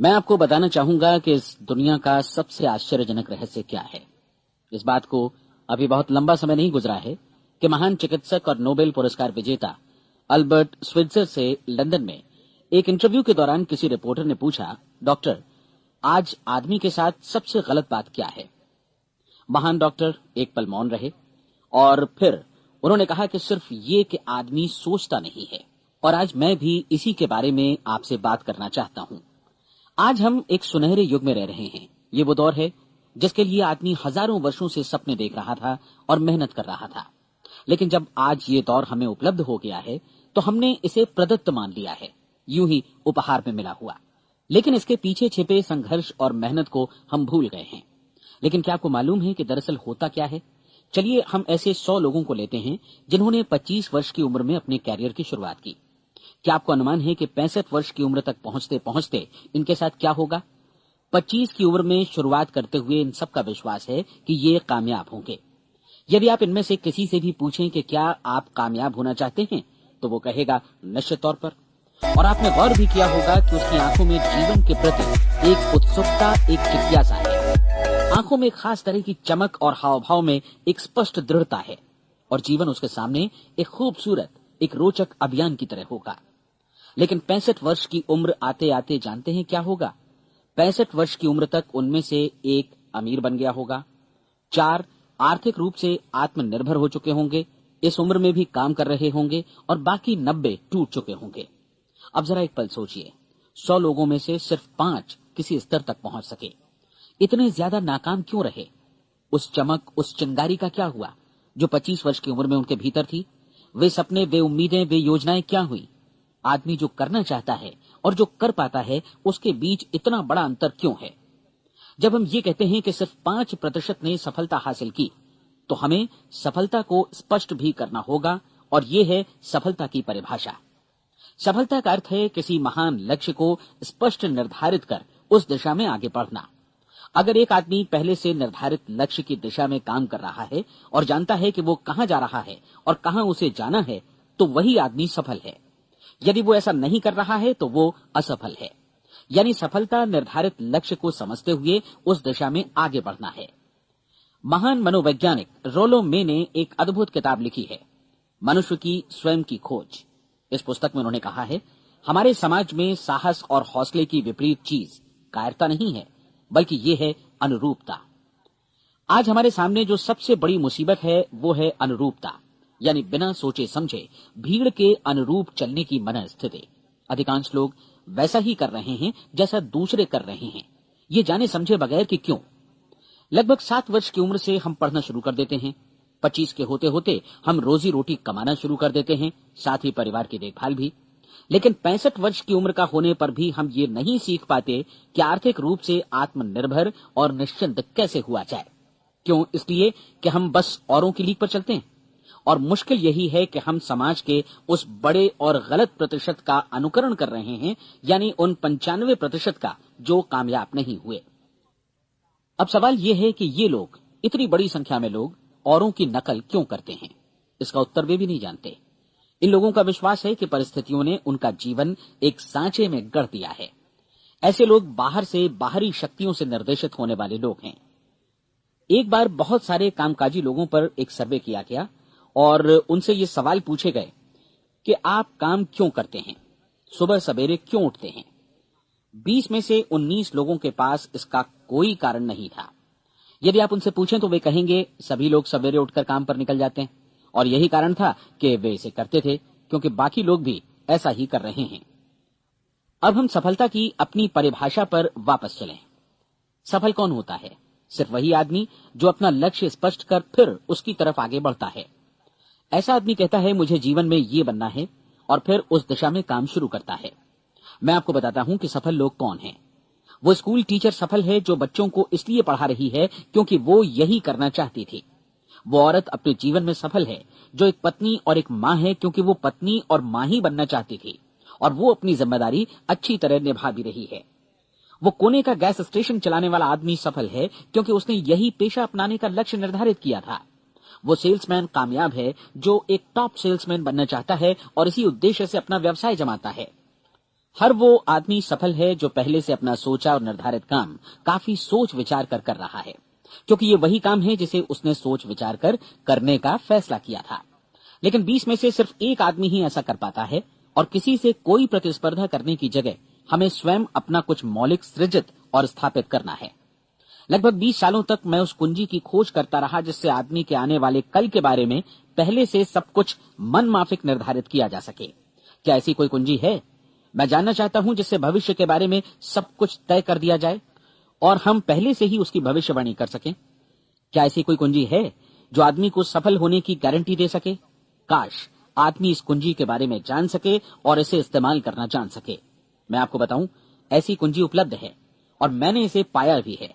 मैं आपको बताना चाहूंगा कि इस दुनिया का सबसे आश्चर्यजनक रहस्य क्या है। इस बात को अभी बहुत लंबा समय नहीं गुजरा है कि महान चिकित्सक और नोबेल पुरस्कार विजेता अल्बर्ट स्विट्जर से लंदन में एक इंटरव्यू के दौरान किसी रिपोर्टर ने पूछा, डॉक्टर, आज आदमी के साथ सबसे गलत बात क्या है। महान डॉक्टर एक पल मौन रहे और फिर उन्होंने कहा कि सिर्फ ये कि आदमी सोचता नहीं है। और आज मैं भी इसी के बारे में आपसे बात करना चाहता हूं। आज हम एक सुनहरे युग में रह रहे हैं। ये वो दौर है जिसके लिए आदमी हजारों वर्षों से सपने देख रहा था और मेहनत कर रहा था। लेकिन जब आज ये दौर हमें उपलब्ध हो गया है तो हमने इसे प्रदत्त मान लिया है, यूं ही उपहार में मिला हुआ। लेकिन इसके पीछे छिपे संघर्ष और मेहनत को हम भूल गए हैं। लेकिन क्या आपको मालूम है कि दरअसल होता क्या है? चलिए हम ऐसे 100 लोगों को लेते हैं जिन्होंने 25 वर्ष की उम्र में अपने कैरियर की शुरुआत की। क्या आपको अनुमान है कि 65 वर्ष की उम्र तक पहुंचते पहुंचते इनके साथ क्या होगा? 25 की उम्र में शुरुआत करते हुए इन सबका विश्वास है कि ये कामयाब होंगे। यदि आप इनमें से किसी से भी पूछें कि क्या आप कामयाब होना चाहते हैं, तो वो कहेगा निश्चित तौर पर। और आपने गौर भी किया होगा कि उसकी आंखों में जीवन के प्रति एक उत्सुकता, एक जिज्ञासा है। आंखों में खास तरह की चमक और हाव भाव में एक स्पष्ट दृढ़ता है और जीवन उसके सामने एक खूबसूरत, एक रोचक अभियान की तरह होगा। लेकिन 65 वर्ष की उम्र आते आते जानते हैं क्या होगा? 65 वर्ष की उम्र तक उनमें से एक अमीर बन गया होगा, 4 आर्थिक रूप से आत्मनिर्भर हो चुके होंगे, इस उम्र में भी काम कर रहे होंगे और बाकी 90 टूट चुके होंगे। अब जरा एक पल सोचिए, 100 लोगों में से सिर्फ 5 किसी स्तर तक पहुंच सके। इतने ज्यादा नाकाम क्यों रहे? उस चमक, उस चिंगारी का क्या हुआ जो 25 वर्ष की उम्र में उनके भीतर थी? वे सपने, वे उम्मीदें, वे योजनाएं क्या हुई? आदमी जो करना चाहता है और जो कर पाता है, उसके बीच इतना बड़ा अंतर क्यों है? जब हम ये कहते हैं कि सिर्फ 5% ने सफलता हासिल की, तो हमें सफलता को स्पष्ट भी करना होगा और ये है सफलता की परिभाषा। सफलता का अर्थ है किसी महान लक्ष्य को स्पष्ट निर्धारित कर उस दिशा में आगे बढ़ना। अगर एक आदमी पहले से निर्धारित लक्ष्य की दिशा में काम कर रहा है और जानता है कि वो कहां जा रहा है और कहां उसे जाना है, तो वही आदमी सफल है। यदि वो ऐसा नहीं कर रहा है तो वो असफल है। यानी सफलता निर्धारित लक्ष्य को समझते हुए उस दिशा में आगे बढ़ना है। महान मनोवैज्ञानिक रोलो मे ने एक अद्भुत किताब लिखी है, मनुष्य की स्वयं की खोज। इस पुस्तक में उन्होंने कहा है, हमारे समाज में साहस और हौसले की विपरीत चीज कायरता नहीं है, बल्कि ये है अनुरूपता। आज हमारे सामने जो सबसे बड़ी मुसीबत है वो है अनुरूपता, यानी बिना सोचे समझे भीड़ के अनुरूप चलने की मनस्थिति। अधिकांश लोग वैसा ही कर रहे हैं जैसा दूसरे कर रहे हैं, ये जाने समझे बगैर कि क्यों। लगभग 7 वर्ष की उम्र से हम पढ़ना शुरू कर देते हैं। 25 के होते होते हम रोजी रोटी कमाना शुरू कर देते हैं, साथ ही परिवार की देखभाल भी। लेकिन 65 वर्ष की उम्र का होने पर भी हम ये नहीं सीख पाते कि आर्थिक रूप से आत्मनिर्भर और निश्चिंत कैसे हुआ जाए। क्यों? इसलिए कि हम बस औरों की लीक पर चलते हैं। और मुश्किल यही है कि हम समाज के उस बड़े और गलत प्रतिशत का अनुकरण कर रहे हैं, यानी उन 95% का जो कामयाब नहीं हुए। अब सवाल यह है कि ये लोग, इतनी बड़ी संख्या में लोग, औरों की नकल क्यों करते हैं? इसका उत्तर वे भी नहीं जानते। इन लोगों का विश्वास है कि परिस्थितियों ने उनका जीवन एक सांचे में गढ़ दिया है। ऐसे लोग बाहर से, बाहरी शक्तियों से निर्देशित होने वाले लोग हैं। एक बार बहुत सारे कामकाजी लोगों पर एक सर्वे किया गया और उनसे ये सवाल पूछे गए कि आप काम क्यों करते हैं, सुबह सवेरे क्यों उठते हैं? 20 में से 19 लोगों के पास इसका कोई कारण नहीं था। यदि आप उनसे पूछें तो वे कहेंगे सभी लोग सवेरे उठकर काम पर निकल जाते हैं और यही कारण था कि वे इसे करते थे क्योंकि बाकी लोग भी ऐसा ही कर रहे हैं। अब हम सफलता की अपनी परिभाषा पर वापस चलें। सफल कौन होता है? सिर्फ वही आदमी जो अपना लक्ष्य स्पष्ट कर फिर उसकी तरफ आगे बढ़ता है। ऐसा आदमी कहता है मुझे जीवन में ये बनना है और फिर उस दिशा में काम शुरू करता है। मैं आपको बताता हूं कि सफल लोग कौन हैं। वो स्कूल टीचर सफल है जो बच्चों को इसलिए पढ़ा रही है क्योंकि वो यही करना चाहती थी। वो औरत अपने जीवन में सफल है जो एक पत्नी और एक मां है क्योंकि वो पत्नी और मां ही बनना चाहती थी और वो अपनी जिम्मेदारी अच्छी तरह निभा भी रही है। वो कोने का गैस स्टेशन चलाने वाला आदमी सफल है क्योंकि उसने यही पेशा अपनाने का लक्ष्य निर्धारित किया था। वो सेल्समैन कामयाब है जो एक टॉप सेल्समैन बनना चाहता है और इसी उद्देश्य से अपना व्यवसाय जमाता है। हर वो आदमी सफल है जो पहले से अपना सोचा और निर्धारित काम काफी सोच विचार कर रहा है, क्योंकि ये वही काम है जिसे उसने सोच विचार कर करने का फैसला किया था। लेकिन 20 में से सिर्फ एक आदमी ही ऐसा कर पाता है, और किसी से कोई प्रतिस्पर्धा करने की जगह हमें स्वयं अपना कुछ मौलिक सृजित और स्थापित करना है। लगभग 20 सालों तक मैं उस कुंजी की खोज करता रहा जिससे आदमी के आने वाले कल के बारे में पहले से सब कुछ मन माफिक निर्धारित किया जा सके। क्या ऐसी कोई कुंजी है? मैं जानना चाहता हूं जिससे भविष्य के बारे में सब कुछ तय कर दिया जाए और हम पहले से ही उसकी भविष्यवाणी कर सकें। क्या ऐसी कोई कुंजी है जो आदमी को सफल होने की गारंटी दे सके? काश आदमी इस कुंजी के बारे में जान सके और इसे इस्तेमाल करना जान सके। मैं आपको बताऊं, ऐसी कुंजी उपलब्ध है और मैंने इसे पाया भी है।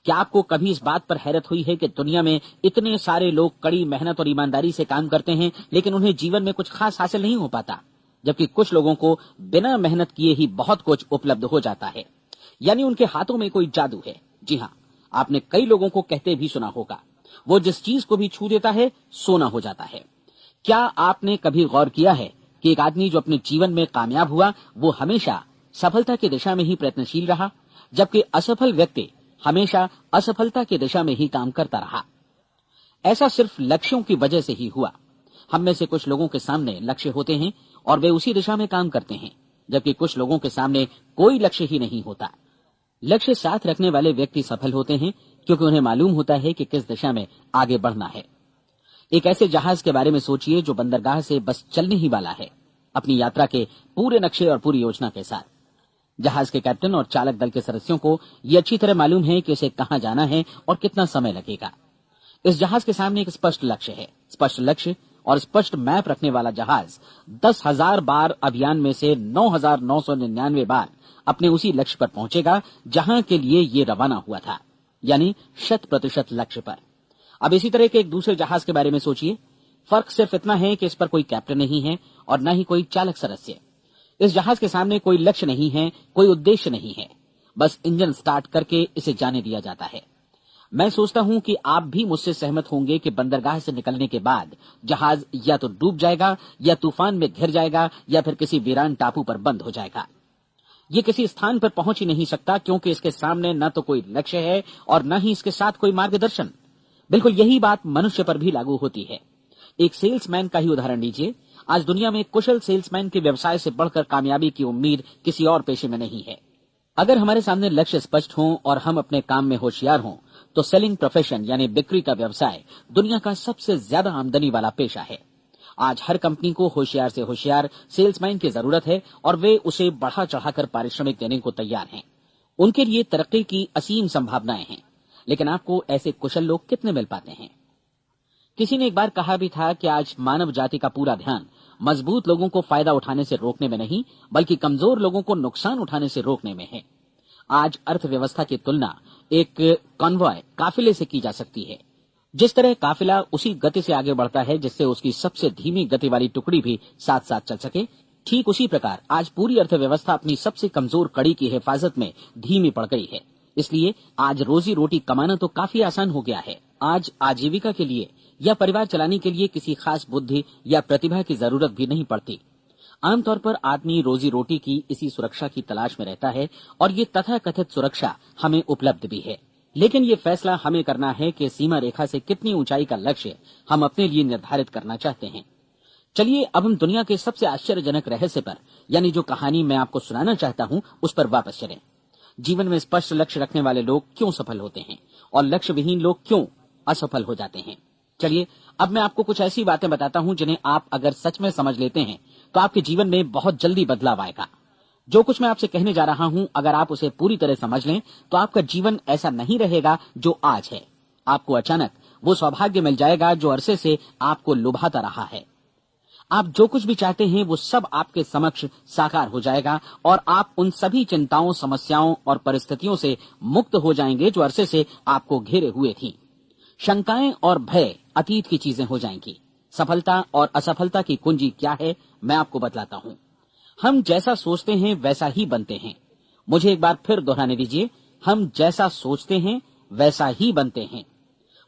क्या आपको कभी इस बात पर हैरत हुई है कि दुनिया में इतने सारे लोग कड़ी मेहनत और ईमानदारी से काम करते हैं, लेकिन उन्हें जीवन में कुछ खास हासिल नहीं हो पाता, जबकि कुछ लोगों को बिना मेहनत किए ही बहुत कुछ उपलब्ध हो जाता है। यानी उनके हाथों में कोई जादू है। जी हां, आपने कई लोगों को कहते भी सुना होगा, वो जिस चीज को भी छू देता है सोना हो जाता है। क्या आपने कभी गौर किया है कि एक आदमी जो अपने जीवन में कामयाब हुआ वो हमेशा सफलता की दिशा में ही प्रयत्नशील रहा, जबकि असफल व्यक्ति हमेशा असफलता की दिशा में ही काम करता रहा? ऐसा सिर्फ लक्ष्यों की वजह से ही हुआ। हम में से कुछ लोगों के सामने लक्ष्य होते हैं और वे उसी दिशा में काम करते हैं, जबकि कुछ लोगों के सामने कोई लक्ष्य ही नहीं होता। लक्ष्य साथ रखने वाले व्यक्ति सफल होते हैं क्योंकि उन्हें मालूम होता है कि किस दिशा में आगे बढ़ना है। एक ऐसे जहाज के बारे में सोचिए जो बंदरगाह से बस चलने ही वाला है, अपनी यात्रा के पूरे नक्शे और पूरी योजना के साथ। जहाज के कैप्टन और चालक दल के सदस्यों को यह अच्छी तरह मालूम है कि उसे कहां जाना है और कितना समय लगेगा। इस जहाज के सामने एक स्पष्ट लक्ष्य है। स्पष्ट लक्ष्य और स्पष्ट मैप रखने वाला जहाज 10,000 बार अभियान में से 9,999 बार अपने उसी लक्ष्य पर पहुंचेगा जहां के लिए ये रवाना हुआ था, यानी 100% लक्ष्य पर। अब इसी तरह के एक दूसरे जहाज के बारे में सोचिए। फर्क सिर्फ इतना है कि इस पर कोई कैप्टन नहीं है और न ही कोई चालक सदस्य। इस जहाज के सामने कोई लक्ष्य नहीं है, कोई उद्देश्य नहीं है, बस इंजन स्टार्ट करके इसे जाने दिया जाता है। मैं सोचता हूं कि आप भी मुझसे सहमत होंगे कि बंदरगाह से निकलने के बाद जहाज या तो डूब जाएगा या तूफान में घिर जाएगा या फिर किसी वीरान टापू पर बंद हो जाएगा। ये किसी स्थान पर पहुंच ही नहीं सकता क्योंकि इसके सामने न तो कोई लक्ष्य है और न ही इसके साथ कोई मार्गदर्शन। बिल्कुल यही बात मनुष्य पर भी लागू होती है। एक सेल्समैन का ही उदाहरण लीजिए। आज दुनिया में कुशल सेल्समैन के व्यवसाय से बढ़कर कामयाबी की उम्मीद किसी और पेशे में नहीं है। अगर हमारे सामने लक्ष्य स्पष्ट हो और हम अपने काम में होशियार हों तो सेलिंग प्रोफेशन यानी बिक्री का व्यवसाय दुनिया का सबसे ज्यादा आमदनी वाला पेशा है। आज हर कंपनी को होशियार से होशियार सेल्समैन की जरूरत है और वे उसे बढ़ा चढ़ाकर पारिश्रमिक देने को तैयार हैं। उनके लिए तरक्की की असीम संभावनाएं हैं, लेकिन आपको ऐसे कुशल लोग कितने मिल पाते हैं? किसी ने एक बार कहा भी था कि आज मानव जाति का पूरा ध्यान मजबूत लोगों को फायदा उठाने से रोकने में नहीं, बल्कि कमजोर लोगों को नुकसान उठाने से रोकने में है। आज अर्थव्यवस्था की तुलना एक कॉन्वॉय काफिले से की जा सकती है। जिस तरह काफिला उसी गति से आगे बढ़ता है जिससे उसकी सबसे धीमी गति वाली टुकड़ी भी साथ साथ चल सके, ठीक उसी प्रकार आज पूरी अर्थव्यवस्था अपनी सबसे कमजोर कड़ी की हिफाजत में धीमी पड़ गई है। इसलिए आज रोजी रोटी कमाना तो काफी आसान हो गया है। आज आजीविका के लिए या परिवार चलाने के लिए किसी खास बुद्धि या प्रतिभा की जरूरत भी नहीं पड़ती। आमतौर पर आदमी रोजी रोटी की इसी सुरक्षा की तलाश में रहता है और ये तथाकथित सुरक्षा हमें उपलब्ध भी है। लेकिन ये फैसला हमें करना है कि सीमा रेखा से कितनी ऊंचाई का लक्ष्य हम अपने लिए निर्धारित करना चाहते हैं। चलिए अब हम दुनिया के सबसे आश्चर्यजनक रहस्य पर, यानी जो कहानी मैं आपको सुनाना चाहता हूं, उस पर वापस चलें। जीवन में स्पष्ट लक्ष्य रखने वाले लोग क्यों सफल होते हैं और लक्ष्य विहीन लोग क्यों असफल हो जाते हैं? चलिए अब मैं आपको कुछ ऐसी बातें बताता हूं जिन्हें आप अगर सच में समझ लेते हैं तो आपके जीवन में बहुत जल्दी बदलाव आएगा। जो कुछ मैं आपसे कहने जा रहा हूं, अगर आप उसे पूरी तरह समझ लें तो आपका जीवन ऐसा नहीं रहेगा जो आज है। आपको अचानक वो सौभाग्य मिल जाएगा जो अरसे से आपको लुभाता रहा है। आप जो कुछ भी चाहते हैं वो सब आपके समक्ष साकार हो जाएगा और आप उन सभी चिंताओं, समस्याओं और परिस्थितियों से मुक्त हो जाएंगे जो अरसे से आपको घेरे हुए थी। शंकाएं और भय अतीत की चीजें हो जाएंगी। सफलता और असफलता की कुंजी क्या है, मैं आपको बतलाता हूं। हम जैसा सोचते हैं वैसा ही बनते हैं। मुझे एक बार फिर दोहराने दीजिए, हम जैसा सोचते हैं वैसा ही बनते हैं।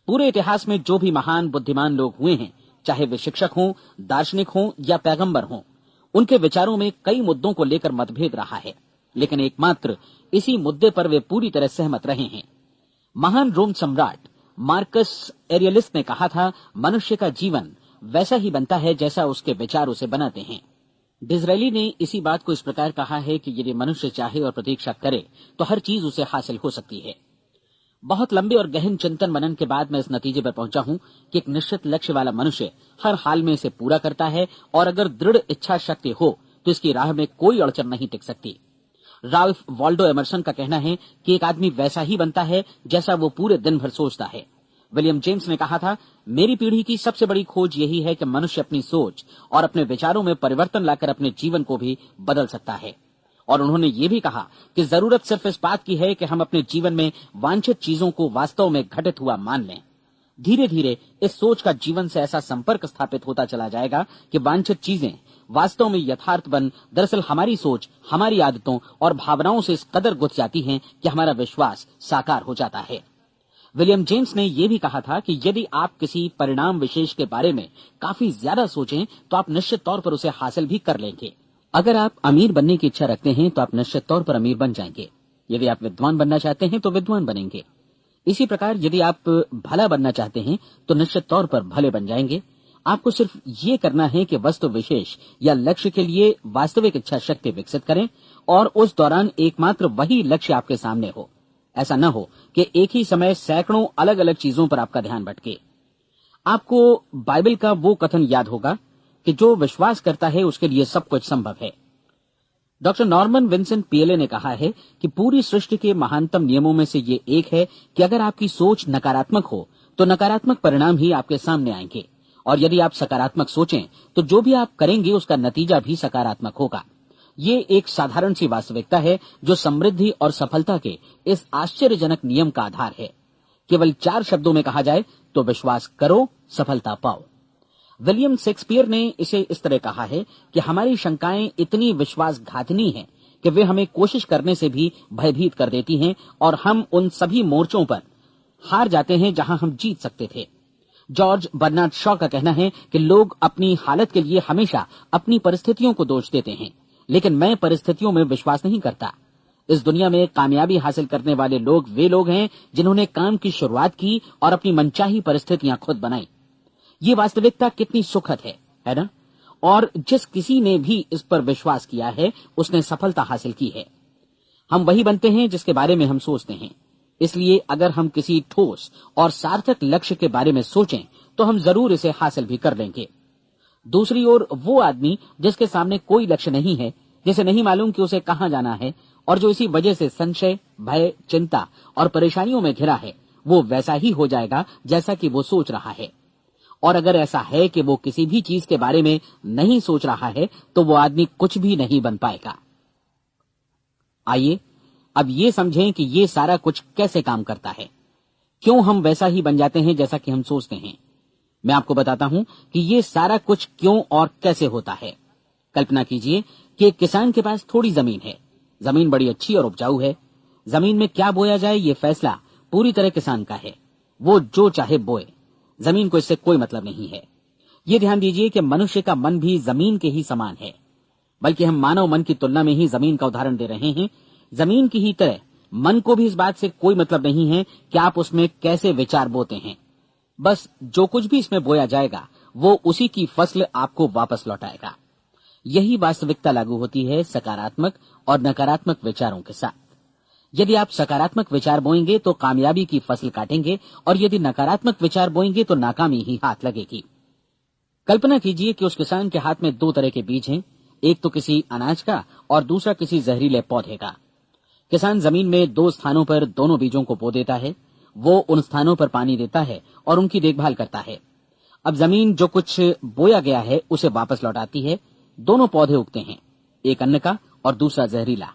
पूरे इतिहास में जो भी महान बुद्धिमान लोग हुए हैं, चाहे वे शिक्षक हों, दार्शनिक हों या पैगंबर हों, उनके विचारों में कई मुद्दों को लेकर मतभेद रहा है, लेकिन एकमात्र इसी मुद्दे पर वे पूरी तरह सहमत रहे हैं। महान रोम सम्राट मार्कस एरियलिस ने कहा था, मनुष्य का जीवन वैसा ही बनता है जैसा उसके विचार उसे बनाते हैं। डिज़रायली ने इसी बात को इस प्रकार कहा है कि यदि मनुष्य चाहे और प्रतीक्षा करे तो हर चीज उसे हासिल हो सकती है। बहुत लंबे और गहन चिंतन मनन के बाद मैं इस नतीजे पर पहुंचा हूं कि एक निश्चित लक्ष्य वाला मनुष्य हर हाल में इसे पूरा करता है, और अगर दृढ़ इच्छा शक्ति हो तो इसकी राह में कोई अड़चन नहीं टिक सकती। राल्फ वॉल्डो एमर्सन का कहना है कि एक आदमी वैसा ही बनता है जैसा वो पूरे दिन भर सोचता है। विलियम जेम्स ने कहा था, मेरी पीढ़ी की सबसे बड़ी खोज यही है कि मनुष्य अपनी सोच और अपने विचारों में परिवर्तन लाकर अपने जीवन को भी बदल सकता है। और उन्होंने ये भी कहा कि जरूरत सिर्फ इस बात की है कि हम अपने जीवन में वांछित चीजों को वास्तव में घटित हुआ मान लें। धीरे धीरे इस सोच का जीवन से ऐसा संपर्क स्थापित होता चला जाएगा कि वांछित चीजें वास्तव में यथार्थ बन दरअसल हमारी सोच, हमारी आदतों और भावनाओं से इस कदर गुथ जाती हैं कि हमारा विश्वास साकार हो जाता है। विलियम जेम्स ने यह भी कहा था कि यदि आप किसी परिणाम विशेष के बारे में काफी ज्यादा सोचें तो आप निश्चित तौर पर उसे हासिल भी कर लेंगे। अगर आप अमीर बनने की इच्छा रखते हैं तो आप निश्चित तौर पर अमीर बन जाएंगे। यदि आप विद्वान बनना चाहते हैं तो विद्वान बनेंगे। इसी प्रकार यदि आप भला बनना चाहते हैं तो निश्चित तौर पर भले बन जाएंगे। आपको सिर्फ ये करना है कि वस्तु विशेष या लक्ष्य के लिए वास्तविक इच्छा शक्ति विकसित करें, और उस दौरान एकमात्र वही लक्ष्य आपके सामने हो। ऐसा न हो कि एक ही समय सैकड़ों अलग अलग चीजों पर आपका ध्यान भटके। आपको बाइबल का वो कथन याद होगा कि जो विश्वास करता है उसके लिए सब कुछ संभव है। डॉक्टर नॉर्मन विंसेंट पीएले ने कहा है कि पूरी सृष्टि के महानतम नियमों में से ये एक है कि अगर आपकी सोच नकारात्मक हो तो नकारात्मक परिणाम ही आपके सामने आएंगे, और यदि आप सकारात्मक सोचें तो जो भी आप करेंगे उसका नतीजा भी सकारात्मक होगा। ये एक साधारण सी वास्तविकता है जो समृद्धि और सफलता के इस आश्चर्यजनक नियम का आधार है। केवल 4 शब्दों में कहा जाए तो विश्वास करो, सफलता पाओ। विलियम शेक्सपियर ने इसे इस तरह कहा है कि हमारी शंकाएं इतनी विश्वासघातिनी हैं कि वे हमें कोशिश करने से भी भयभीत कर देती हैं, और हम उन सभी मोर्चों पर हार जाते हैं जहां हम जीत सकते थे। जॉर्ज बर्नार्ड शॉ का कहना है कि लोग अपनी हालत के लिए हमेशा अपनी परिस्थितियों को दोष देते हैं, लेकिन मैं परिस्थितियों में विश्वास नहीं करता। इस दुनिया में कामयाबी हासिल करने वाले लोग वे लोग हैं जिन्होंने काम की शुरुआत की और अपनी मनचाही परिस्थितियां खुद बनाई। ये वास्तविकता कितनी सुखद है ना? और जिस किसी ने भी इस पर विश्वास किया है उसने सफलता हासिल की है। हम वही बनते हैं जिसके बारे में हम सोचते हैं। इसलिए अगर हम किसी ठोस और सार्थक लक्ष्य के बारे में सोचें तो हम जरूर इसे हासिल भी कर लेंगे। दूसरी ओर वो आदमी जिसके सामने कोई लक्ष्य नहीं है, जिसे नहीं मालूम कि उसे कहां जाना है, और जो इसी वजह से संशय, भय, चिंता और परेशानियों में घिरा है, वो वैसा ही हो जाएगा जैसा कि वो सोच रहा है। और अगर ऐसा है कि वो किसी भी चीज के बारे में नहीं सोच रहा है तो वो आदमी कुछ भी नहीं बन पाएगा। आइए अब ये समझें कि ये सारा कुछ कैसे काम करता है, क्यों हम वैसा ही बन जाते हैं जैसा कि हम सोचते हैं। मैं आपको बताता हूं कि ये सारा कुछ क्यों और कैसे होता है। कल्पना कीजिए कि एक किसान के पास थोड़ी जमीन है। जमीन बड़ी अच्छी और उपजाऊ है। जमीन में क्या बोया जाए ये फैसला पूरी तरह किसान का है। वो जो चाहे बोए, जमीन को इससे कोई मतलब नहीं है। ये ध्यान दीजिए कि मनुष्य का मन भी जमीन के ही समान है, बल्कि हम मानव मन की तुलना में ही जमीन का उदाहरण दे रहे हैं। जमीन की ही तरह मन को भी इस बात से कोई मतलब नहीं है कि आप उसमें कैसे विचार बोते हैं। बस जो कुछ भी इसमें बोया जाएगा वो उसी की फसल आपको वापस लौटाएगा। यही वास्तविकता लागू होती है सकारात्मक और नकारात्मक विचारों के साथ। यदि आप सकारात्मक विचार बोएंगे तो कामयाबी की फसल काटेंगे, और यदि नकारात्मक विचार बोएंगे तो नाकामी ही हाथ लगेगी। कल्पना कीजिए कि उस किसान के हाथ में 2 तरह के बीज हैं, एक तो किसी अनाज का और दूसरा किसी जहरीले पौधे का। किसान जमीन में 2 स्थानों पर दोनों बीजों को बो देता है। वो उन स्थानों पर पानी देता है और उनकी देखभाल करता है। अब जमीन जो कुछ बोया गया है उसे वापस लौटाती है। दोनों पौधे उगते हैं, एक अन्न का और दूसरा जहरीला।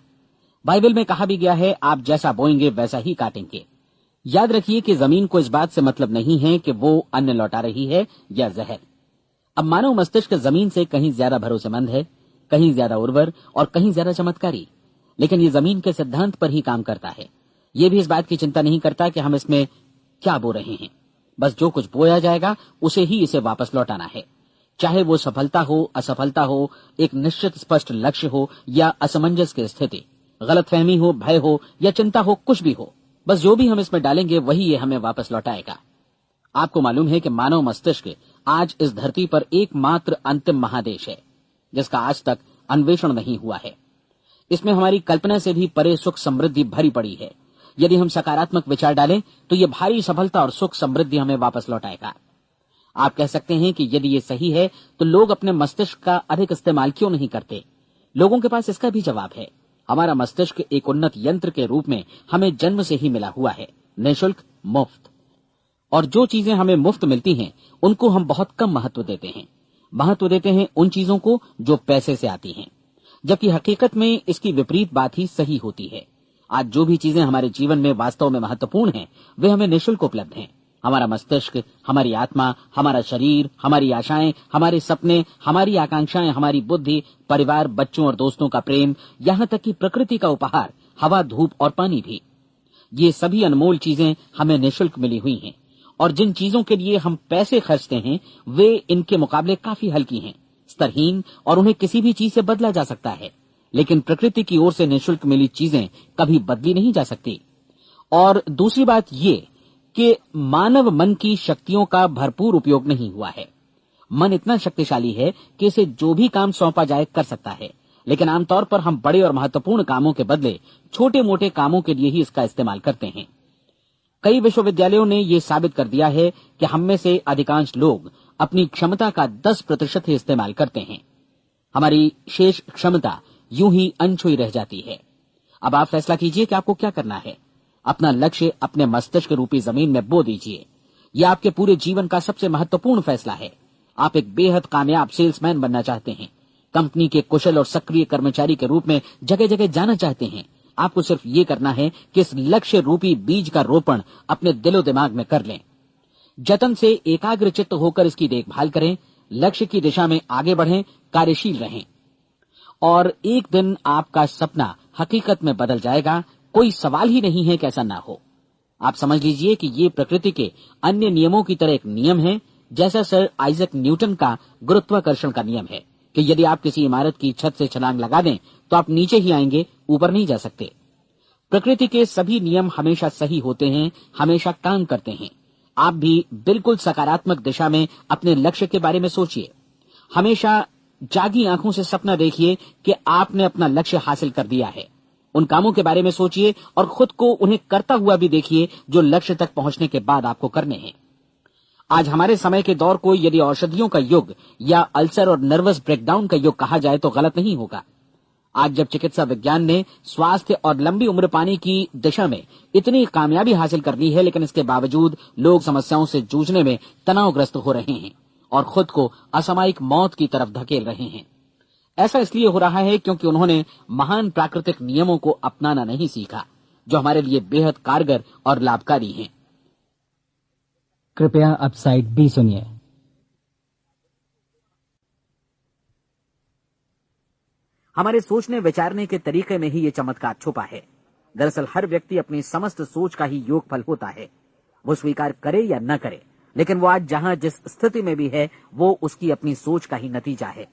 बाइबल में कहा भी गया है, आप जैसा बोएंगे वैसा ही काटेंगे। याद रखिए कि जमीन को इस बात से मतलब नहीं है कि वो अन्न लौटा रही है या जहर। अब मानव मस्तिष्क जमीन से कहीं ज्यादा भरोसेमंद है, कहीं ज्यादा उर्वर और कहीं ज्यादा चमत्कारी, लेकिन ये जमीन के सिद्धांत पर ही काम करता है। ये भी इस बात की चिंता नहीं करता कि हम इसमें क्या बो रहे हैं। बस जो कुछ बोया जाएगा उसे ही इसे वापस लौटाना है। चाहे वो सफलता हो, असफलता हो, एक निश्चित स्पष्ट लक्ष्य हो या असमंजस की स्थिति, गलतफहमी हो, भय हो या चिंता हो, कुछ भी हो, बस जो भी हम इसमें डालेंगे वही ये हमें वापस लौटाएगा। आपको मालूम है कि मानव मस्तिष्क आज इस धरती पर एकमात्र अंतिम महादेश है जिसका आज तक अन्वेषण नहीं हुआ है। इसमें हमारी कल्पना से भी परे सुख समृद्धि भरी पड़ी है। यदि हम सकारात्मक विचार डालें तो ये भारी सफलता और सुख समृद्धि हमें वापस लौटाएगा। आप कह सकते हैं कि यदि ये सही है तो लोग अपने मस्तिष्क का अधिक इस्तेमाल क्यों नहीं करते? लोगों के पास इसका भी जवाब है। हमारा मस्तिष्क एक उन्नत यंत्र के रूप में हमें जन्म से ही मिला हुआ है, निःशुल्क, मुफ्त। और जो चीजें हमें मुफ्त मिलती हैं उनको हम बहुत कम महत्व देते हैं। महत्व देते हैं उन चीजों को जो पैसे से आती हैं, जबकि हकीकत में इसकी विपरीत बात ही सही होती है। आज जो भी चीजें हमारे जीवन में वास्तव में महत्वपूर्ण हैं वे हमें निःशुल्क उपलब्ध हैं। हमारा मस्तिष्क, हमारी आत्मा, हमारा शरीर, हमारी आशाएं, हमारे सपने, हमारी आकांक्षाएं, हमारी बुद्धि, परिवार, बच्चों और दोस्तों का प्रेम, यहाँ तक कि प्रकृति का उपहार, हवा, धूप और पानी भी, ये सभी अनमोल चीजें हमें निःशुल्क मिली हुई हैं। और जिन चीजों के लिए हम पैसे खर्चते हैं वे इनके मुकाबले काफी हल्की हैं, स्तरहीन, और उन्हें किसी भी चीज से बदला जा सकता है। लेकिन प्रकृति की ओर से निःशुल्क मिली चीजें कभी बदली नहीं जा सकती। और दूसरी बात ये कि मानव मन की शक्तियों का भरपूर उपयोग नहीं हुआ है। मन इतना शक्तिशाली है कि इसे जो भी काम सौंपा जाए कर सकता है, लेकिन आमतौर पर हम बड़े और महत्वपूर्ण कामों के बदले छोटे मोटे कामों के लिए ही इसका इस्तेमाल करते हैं। कई विश्वविद्यालयों ने यह साबित कर दिया है कि हम में से अधिकांश लोग अपनी क्षमता का 10% ही इस्तेमाल करते हैं। हमारी शेष क्षमता यूं ही अनछुई रह जाती है। अब आप फैसला कीजिए कि आपको क्या करना है। अपना लक्ष्य अपने मस्तिष्क रूपी जमीन में बो दीजिए। यह आपके पूरे जीवन का सबसे महत्वपूर्ण फैसला है। आप एक बेहद कामयाब सेल्समैन बनना चाहते हैं, कंपनी के कुशल और सक्रिय कर्मचारी के रूप में जगह जगह जाना चाहते हैं। आपको सिर्फ ये करना है कि इस लक्ष्य रूपी बीज का रोपण अपने दिलो दिमाग में कर लें। जतन से एकाग्र चित्त होकर इसकी देखभाल करें, लक्ष्य की दिशा में आगे बढ़ें, कार्यशील रहें, और एक दिन आपका सपना हकीकत में बदल जाएगा। कोई सवाल ही नहीं है कि ऐसा ना हो। आप समझ लीजिए कि ये प्रकृति के अन्य नियमों की तरह एक नियम है, जैसा सर आइजैक न्यूटन का गुरुत्वाकर्षण का नियम है कि यदि आप किसी इमारत की छत से छलांग लगा दें तो आप नीचे ही आएंगे, ऊपर नहीं जा सकते। प्रकृति के सभी नियम हमेशा सही होते हैं, हमेशा काम करते हैं। आप भी बिल्कुल सकारात्मक दिशा में अपने लक्ष्य के बारे में सोचिए। हमेशा जागी आंखों से सपना देखिए कि आपने अपना लक्ष्य हासिल कर दिया है। उन कामों के बारे में सोचिए और खुद को उन्हें करता हुआ भी देखिए जो लक्ष्य तक पहुंचने के बाद आपको करने हैं। आज हमारे समय के दौर को यदि औषधियों का युग या अल्सर और नर्वस ब्रेकडाउन का युग कहा जाए तो गलत नहीं होगा। आज जब चिकित्सा विज्ञान ने स्वास्थ्य और लंबी उम्र पाने की दिशा में इतनी कामयाबी हासिल कर ली है, लेकिन इसके बावजूद लोग समस्याओं से जूझने में तनावग्रस्त हो रहे हैं और खुद को असामयिक मौत की तरफ धकेल रहे हैं। ऐसा इसलिए हो रहा है क्योंकि उन्होंने महान प्राकृतिक नियमों को अपनाना नहीं सीखा, जो हमारे लिए बेहद कारगर और लाभकारी हैं। कृपया अब साइड बी सुनिए। हमारे सोचने विचारने के तरीके में ही ये चमत्कार छुपा है। दरअसल हर व्यक्ति अपनी समस्त सोच का ही योगफल होता है, वो स्वीकार करे या न करे, लेकिन वो आज जहां जिस स्थिति में भी है वो उसकी अपनी सोच का ही नतीजा है।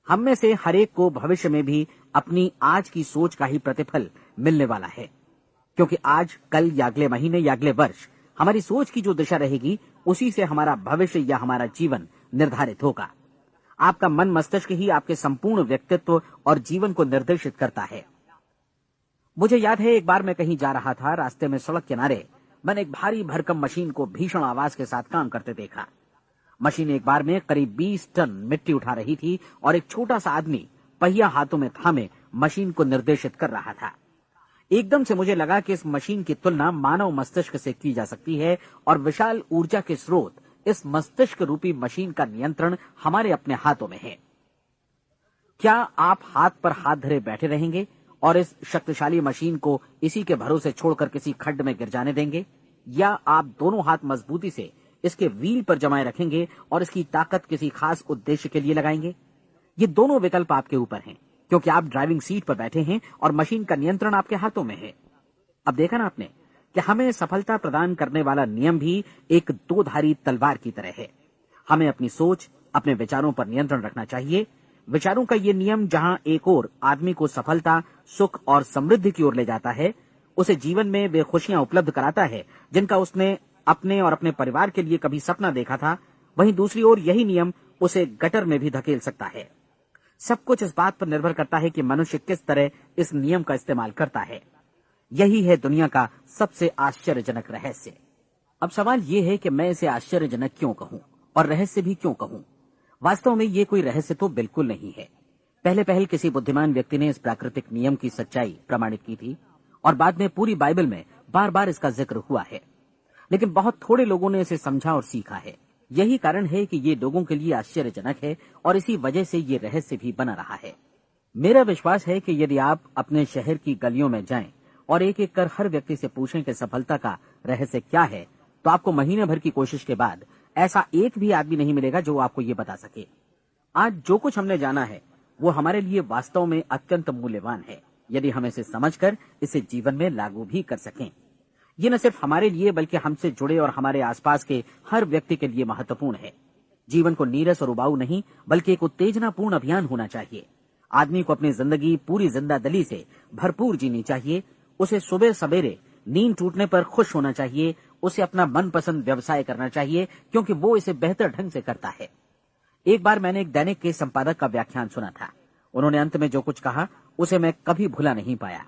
हम में से हर एक को भविष्य में भी अपनी आज की सोच का ही प्रतिफल मिलने वाला है, क्योंकि आज, कल या अगले महीने या अगले वर्ष हमारी सोच की जो दिशा रहेगी उसी से हमारा भविष्य या हमारा जीवन निर्धारित होगा। आपका मन मस्तिष्क ही आपके संपूर्ण व्यक्तित्व और जीवन को निर्देशित करता है। मुझे याद है एक बार मैं कहीं जा रहा था, रास्ते में सड़क किनारे मैंने एक भारी भरकम मशीन को भीषण आवाज के साथ काम करते देखा। मशीन एक बार में करीब 20 टन मिट्टी उठा रही थी और एक छोटा सा आदमी पहिया हाथों में थामे मशीन को निर्देशित कर रहा था। एकदम से मुझे लगा कि इस मशीन की तुलना मानव मस्तिष्क से की जा सकती है और विशाल ऊर्जा के स्रोत इस मस्तिष्क रूपी मशीन का नियंत्रण हमारे अपने हाथों में है। क्या आप हाथ पर हाथ धरे बैठे रहेंगे और इस शक्तिशाली मशीन को इसी के भरोसे छोड़कर किसी खड्ड में गिर जाने देंगे, या आप दोनों हाथ मजबूती से इसके व्हील पर जमाए रखेंगे और इसकी ताकत किसी खास उद्देश्य के लिए लगाएंगे? ये दोनों विकल्प आपके ऊपर हैं, क्योंकि आप ड्राइविंग सीट पर बैठे हैं और मशीन का नियंत्रण आपके हाथों में है। अब देखा ना आपने कि हमें सफलता प्रदान करने वाला नियम भी एक दो धारी तलवार की तरह है। हमें अपनी सोच, अपने विचारों पर नियंत्रण रखना चाहिए। विचारों का ये नियम जहां एक ओर आदमी को सफलता, सुख और समृद्धि की ओर ले जाता है, उसे जीवन में वे खुशियां उपलब्ध कराता है जिनका उसने अपने और अपने परिवार के लिए कभी सपना देखा था, वहीं दूसरी ओर यही नियम उसे गटर में भी धकेल सकता है। सब कुछ इस बात पर निर्भर करता है कि मनुष्य किस तरह इस नियम का इस्तेमाल करता है। यही है दुनिया का सबसे आश्चर्यजनक रहस्य। अब सवाल यह है कि मैं इसे आश्चर्यजनक क्यों कहूं और रहस्य भी क्यों कहूं। वास्तव में ये कोई रहस्य तो बिल्कुल नहीं है। पहले पहल किसी बुद्धिमान व्यक्ति ने इस प्राकृतिक नियम की सच्चाई प्रमाणित की थी और बाद में पूरी बाइबल में बार बार इसका जिक्र हुआ है, लेकिन बहुत थोड़े लोगों ने इसे समझा और सीखा है। यही कारण है कि ये लोगों के लिए आश्चर्यजनक है और इसी वजह से ये रहस्य भी बना रहा है। मेरा विश्वास है कि यदि आप अपने शहर की गलियों में जाएं और एक एक कर हर व्यक्ति से पूछें कि सफलता का रहस्य क्या है, तो आपको महीने भर की कोशिश के बाद ऐसा एक भी आदमी नहीं मिलेगा जो आपको ये बता सके। आज जो कुछ हमने जाना है वो हमारे लिए वास्तव में अत्यंत मूल्यवान है, यदि हम इसे समझकर इसे जीवन में लागू भी कर सकें। ये न सिर्फ हमारे लिए बल्कि हमसे जुड़े और हमारे आसपास के हर व्यक्ति के लिए महत्वपूर्ण है। जीवन को नीरस और उबाऊ नहीं बल्कि एक उत्तेजनापूर्ण अभियान होना चाहिए। आदमी को अपनी जिंदगी पूरी जिंदादिली से भरपूर जीनी चाहिए। उसे सुबह सवेरे नींद टूटने पर खुश होना चाहिए। उसे अपना मनपसंद व्यवसाय करना चाहिए क्योंकि वो इसे बेहतर ढंग से करता है। एक बार मैंने एक दैनिक के संपादक का व्याख्यान सुना था। उन्होंने अंत में जो कुछ कहा उसे मैं कभी भुला नहीं पाया।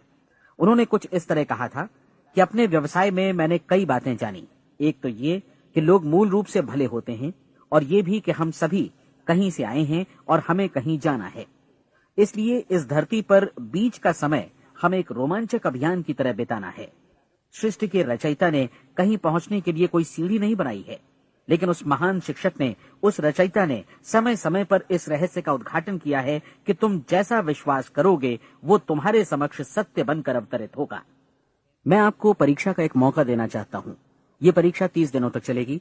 उन्होंने कुछ इस तरह कहा था कि अपने व्यवसाय में मैंने कई बातें जानी। एक तो ये कि लोग मूल रूप से भले होते हैं और ये भी कि हम सभी कहीं से आए हैं और हमें कहीं जाना है। इसलिए इस धरती पर बीच का समय हमें एक रोमांचक अभियान की तरह बिताना है। सृष्टि के रचयिता ने कहीं पहुंचने के लिए कोई सीढ़ी नहीं बनाई है, लेकिन उस महान शिक्षक ने, उस रचयिता ने समय समय पर इस रहस्य का उद्घाटन किया है कि तुम जैसा विश्वास करोगे वो तुम्हारे समक्ष सत्य बनकर अवतरित होगा। मैं आपको परीक्षा का एक मौका देना चाहता हूं। ये परीक्षा 30 दिनों तक चलेगी।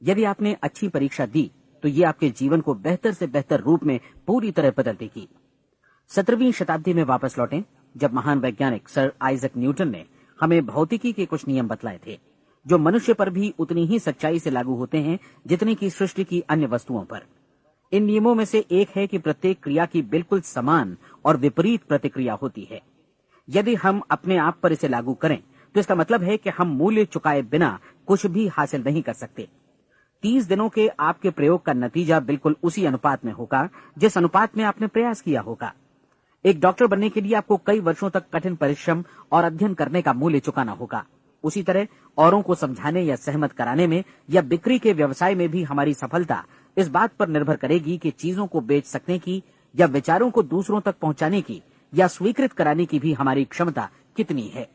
यदि आपने अच्छी परीक्षा दी तो ये आपके जीवन को बेहतर से बेहतर रूप में पूरी तरह बदल देगी। 17वीं शताब्दी में वापस लौटें, जब महान वैज्ञानिक सर आइजक न्यूटन ने हमें भौतिकी के कुछ नियम बतलाए थे, जो मनुष्य पर भी उतनी ही सच्चाई से लागू होते हैं जितनी की सृष्टि की अन्य वस्तुओं पर। इन नियमों में से एक है कि प्रत्येक क्रिया की बिल्कुल समान और विपरीत प्रतिक्रिया होती है। यदि हम अपने आप पर इसे लागू करें तो इसका मतलब है कि हम मूल्य चुकाए बिना कुछ भी हासिल नहीं कर सकते। 30 दिनों के आपके प्रयोग का नतीजा बिल्कुल उसी अनुपात में होगा जिस अनुपात में आपने प्रयास किया होगा। एक डॉक्टर बनने के लिए आपको कई वर्षों तक कठिन परिश्रम और अध्ययन करने का मूल्य चुकाना होगा। उसी तरह औरों को समझाने या सहमत कराने में या बिक्री के व्यवसाय में भी हमारी सफलता इस बात पर निर्भर करेगी कि चीजों को बेच सकने की या विचारों को दूसरों तक पहुंचाने की या स्वीकृत कराने की भी हमारी क्षमता कितनी है।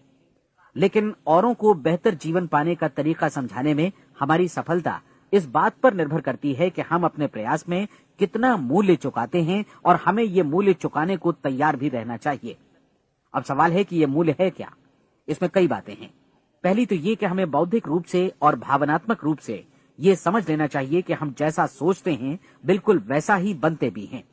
लेकिन औरों को बेहतर जीवन पाने का तरीका समझाने में हमारी सफलता इस बात पर निर्भर करती है कि हम अपने प्रयास में कितना मूल्य चुकाते हैं और हमें ये मूल्य चुकाने को तैयार भी रहना चाहिए। अब सवाल है कि ये मूल्य है क्या? इसमें कई बातें हैं। पहली तो ये कि हमें बौद्धिक रूप से और भावनात्मक रूप से ये समझ लेना चाहिए कि हम जैसा सोचते हैं बिल्कुल वैसा ही बनते भी हैं।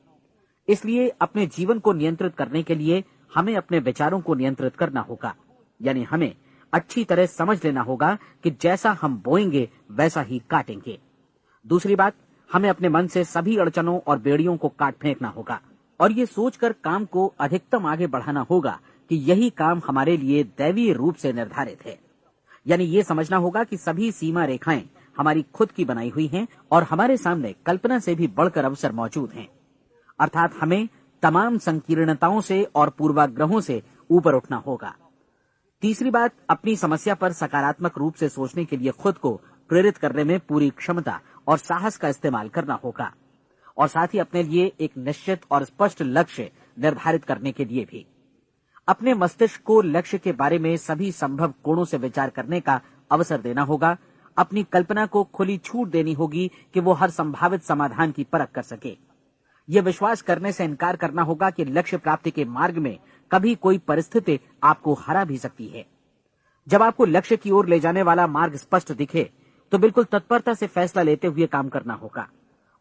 इसलिए अपने जीवन को नियंत्रित करने के लिए हमें अपने विचारों को नियंत्रित करना होगा। यानी हमें अच्छी तरह समझ लेना होगा कि जैसा हम बोएंगे वैसा ही काटेंगे। दूसरी बात, हमें अपने मन से सभी अड़चनों और बेड़ियों को काट फेंकना होगा और ये सोचकर काम को अधिकतम आगे बढ़ाना होगा कि यही काम हमारे लिए दैवीय रूप से निर्धारित है। यानी ये समझना होगा कि सभी सीमा रेखाएं हमारी खुद की बनाई हुई हैं और हमारे सामने कल्पना से भी बढ़कर अवसर मौजूद हैं। अर्थात हमें तमाम संकीर्णताओं से और पूर्वाग्रहों से ऊपर उठना होगा। तीसरी बात, अपनी समस्या पर सकारात्मक रूप से सोचने के लिए खुद को प्रेरित करने में पूरी क्षमता और साहस का इस्तेमाल करना होगा और साथ ही अपने लिए एक निश्चित और स्पष्ट लक्ष्य निर्धारित करने के लिए भी। अपने मस्तिष्क को लक्ष्य के बारे में सभी संभव कोणों से विचार करने का अवसर देना होगा। अपनी कल्पना को खुली छूट देनी होगी कि वो हर संभावित समाधान की परख कर सके। यह विश्वास करने से इनकार करना होगा कि लक्ष्य प्राप्ति के मार्ग में कभी कोई परिस्थिति आपको हरा भी सकती है। जब आपको लक्ष्य की ओर ले जाने वाला मार्ग स्पष्ट दिखे तो बिल्कुल तत्परता से फैसला लेते हुए काम करना होगा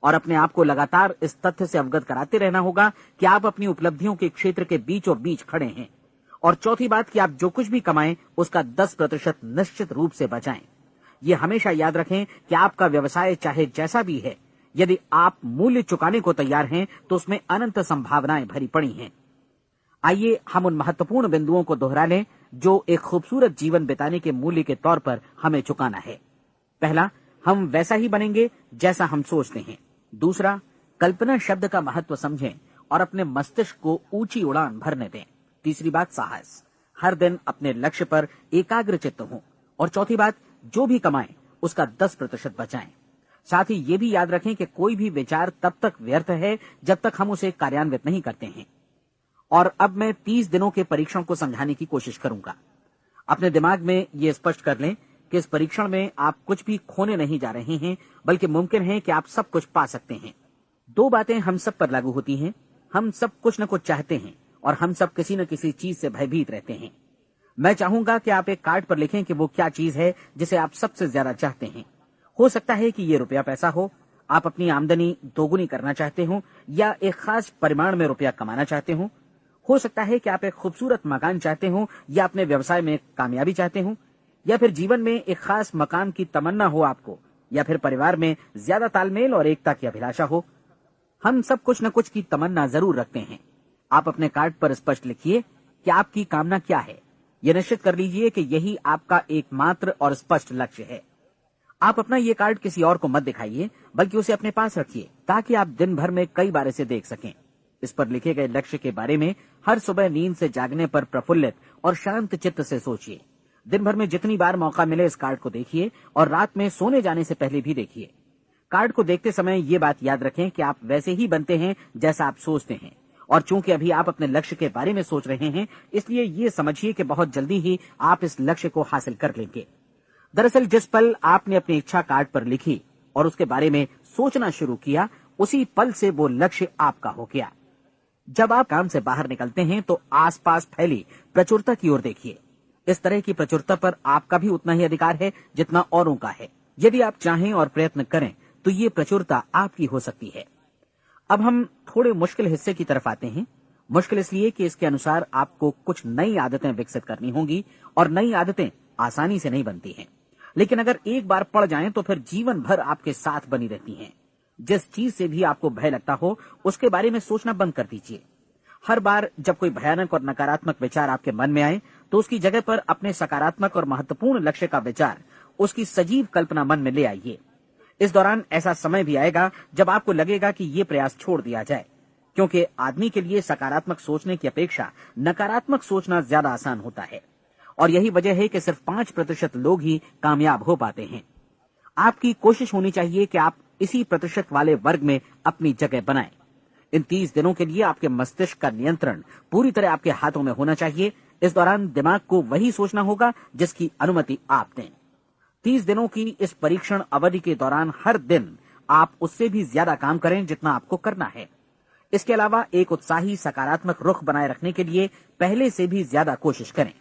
और अपने आप को लगातार इस तथ्य से अवगत कराते रहना होगा कि आप अपनी उपलब्धियों के क्षेत्र के बीचों बीच खड़े हैं। और चौथी बात कि आप जो कुछ भी कमाएं उसका 10% निश्चित रूप से बचाएं। ये हमेशा याद रखें कि आपका व्यवसाय चाहे जैसा भी है यदि आप मूल्य चुकाने को तैयार हैं तो उसमें अनंत संभावनाएं भरी पड़ी हैं। आइए हम उन महत्वपूर्ण बिंदुओं को दोहरा लें जो एक खूबसूरत जीवन बिताने के मूल्य के तौर पर हमें चुकाना है। पहला, हम वैसा ही बनेंगे जैसा हम सोचते हैं। दूसरा, कल्पना शब्द का महत्व समझें और अपने मस्तिष्क को ऊंची उड़ान भरने दें। तीसरी बात, साहस, हर दिन अपने लक्ष्य पर एकाग्र चित्त हों। और चौथी बात, जो भी कमाएं उसका 10% बचाएं। साथ ही ये भी याद रखें कि कोई भी विचार तब तक व्यर्थ है जब तक हम उसे कार्यान्वित नहीं करते हैं। और अब मैं 30 दिनों के परीक्षण को समझाने की कोशिश करूंगा। अपने दिमाग में ये स्पष्ट कर लें कि इस परीक्षण में आप कुछ भी खोने नहीं जा रहे हैं, बल्कि मुमकिन है कि आप सब कुछ पा सकते हैं। 2 बातें हम सब पर लागू होती हैं। हम सब कुछ न कुछ चाहते हैं और हम सब किसी न किसी चीज से भयभीत रहते हैं। मैं चाहूंगा कि आप एक कार्ड पर लिखें कि वो क्या चीज है जिसे आप सबसे ज्यादा चाहते हैं। हो सकता है कि ये रुपया पैसा हो, आप अपनी आमदनी दोगुनी करना चाहते हो, या एक खास परिमाण में रुपया कमाना चाहते हो सकता है कि आप एक खूबसूरत मकान चाहते हो, या अपने व्यवसाय में कामयाबी चाहते हो, या फिर जीवन में एक खास मकाम की तमन्ना हो आपको, या फिर परिवार में ज्यादा तालमेल और एकता की अभिलाषा हो। हम सब कुछ न कुछ की तमन्ना जरूर रखते हैं। आप अपने कार्ड पर स्पष्ट लिखिए कि आपकी कामना क्या है। यह निश्चित कर लीजिए कि यही आपका एकमात्र और स्पष्ट लक्ष्य है। आप अपना ये कार्ड किसी और को मत दिखाइए, बल्कि उसे अपने पास रखिए ताकि आप दिन भर में कई बार इसे देख सकें। इस पर लिखे गए लक्ष्य के बारे में हर सुबह नींद से जागने पर प्रफुल्लित और शांत चित्त से सोचिए। दिन भर में जितनी बार मौका मिले इस कार्ड को देखिए और रात में सोने जाने से पहले भी देखिए। कार्ड को देखते समय ये बात याद रखें कि आप वैसे ही बनते हैं जैसा आप सोचते हैं। और चूंकि अभी आप अपने लक्ष्य के बारे में सोच रहे हैं, इसलिए ये समझिए कि बहुत जल्दी ही आप इस लक्ष्य को हासिल कर लेंगे। दरअसल जिस पल आपने अपनी इच्छा कार्ड पर लिखी और उसके बारे में सोचना शुरू किया, उसी पल से वो लक्ष्य आपका हो गया। जब आप काम से बाहर निकलते हैं तो आसपास फैली प्रचुरता की ओर देखिए। इस तरह की प्रचुरता पर आपका भी उतना ही अधिकार है जितना औरों का है। यदि आप चाहें और प्रयत्न करें तो ये प्रचुरता आपकी हो सकती है। अब हम थोड़े मुश्किल हिस्से की तरफ आते हैं। मुश्किल इसलिए कि इसके अनुसार आपको कुछ नई आदतें विकसित करनी होंगी, और नई आदतें आसानी से नहीं बनती हैं, लेकिन अगर एक बार पड़ जाएं तो फिर जीवन भर आपके साथ बनी रहती हैं। जिस चीज से भी आपको भय लगता हो उसके बारे में सोचना बंद कर दीजिए। हर बार जब कोई भयानक और नकारात्मक विचार आपके मन में आए तो उसकी जगह पर अपने सकारात्मक और महत्वपूर्ण लक्ष्य का विचार, उसकी सजीव कल्पना मन में ले आइए। इस दौरान ऐसा समय भी आएगा जब आपको लगेगा कि ये प्रयास छोड़ दिया जाए, क्योंकि आदमी के लिए सकारात्मक सोचने की अपेक्षा नकारात्मक सोचना ज्यादा आसान होता है। और यही वजह है कि सिर्फ 5% लोग ही कामयाब हो पाते हैं। आपकी कोशिश होनी चाहिए कि आप इसी प्रतिशत वाले वर्ग में अपनी जगह बनाएं। इन 30 दिनों के लिए आपके मस्तिष्क का नियंत्रण पूरी तरह आपके हाथों में होना चाहिए। इस दौरान दिमाग को वही सोचना होगा जिसकी अनुमति आप दें। 30 दिनों की इस परीक्षण अवधि के दौरान हर दिन आप उससे भी ज्यादा काम करें जितना आपको करना है। इसके अलावा एक उत्साही सकारात्मक रुख बनाए रखने के लिए पहले से भी ज्यादा कोशिश करें।